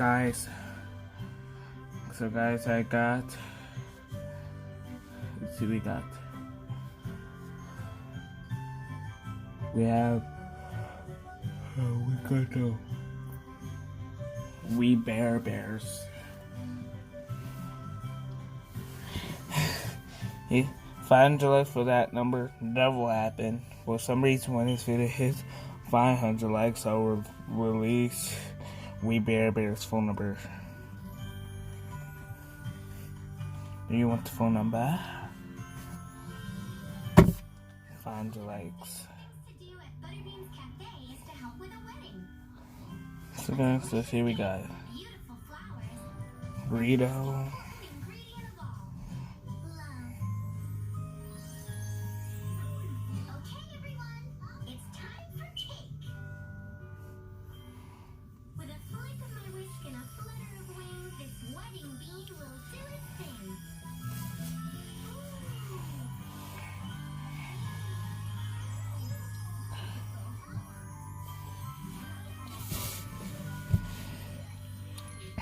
guys. So guys, I got. Let's see, we got. We have. We got the. We Bears. He $500 for that number never happened. For some reason, when this video hits 500 likes, I will release We Bears phone number. Do you want the phone number? 500 likes. So guys, let's see what we got. Burrito.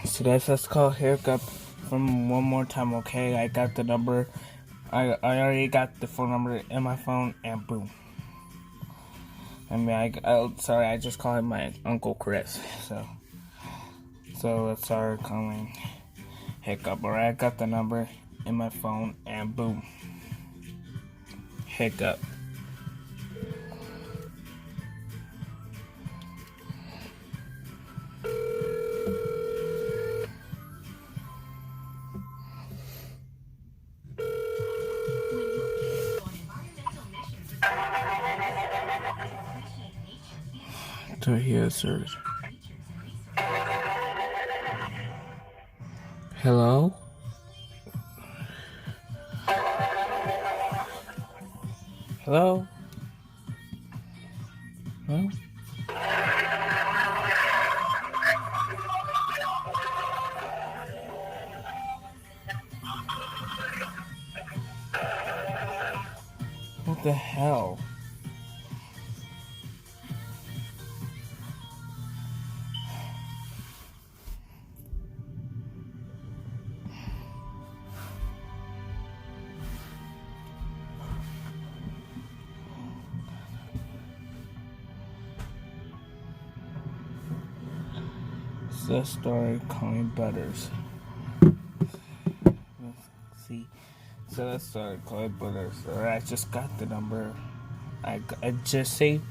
So guys, let's call Hiccup from one more time, okay? I got the number. I already got the phone number in my phone, and boom. Sorry, I just called him my Uncle Chris. So let's start calling Hiccup. Alright, I got the number in my phone, and boom. Hiccup. To hear search. Hello? Hello? Huh? What the hell? So let's start calling Butters. Let's see. So let's start calling Butters. Alright, I just got the number. I just saved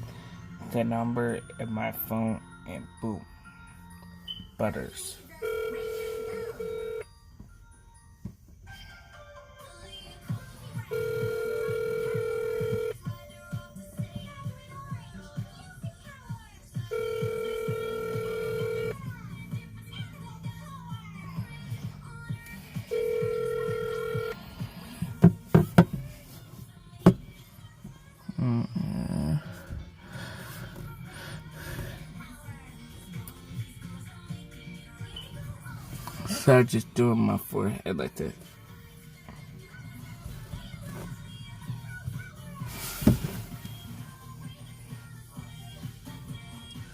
the number in my phone, and boom. Butters. So I just doing my forehead like that.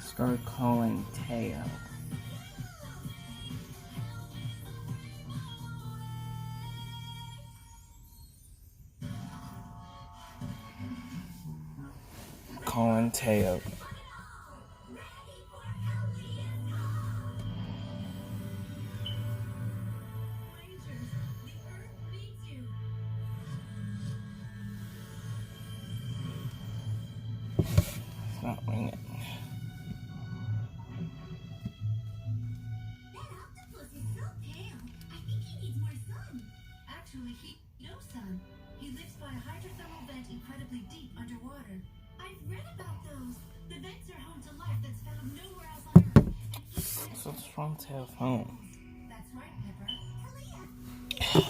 Start calling Teo. Calling Teo. It's not ringing. He lives by a hydrothermal vent incredibly deep underwater. I've read about those. The vents are home to life that's found nowhere else on Earth. So what's wrong with Teo's phone? That's right, Pepper.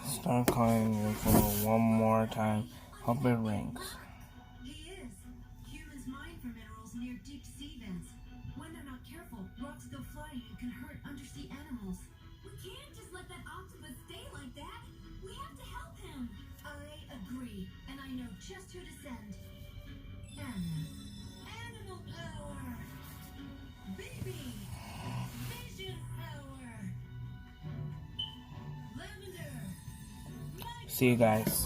Start calling your phone one more time. Hope it rings. He is. Humans mine for minerals near deep sea vents. When they're not careful, rocks go flying and can hurt undersea animals. We can't just let that octopus stay like that. We have to help him. I agree, and I know just who to send. Anna. Animal power. Baby. Vision. See you guys.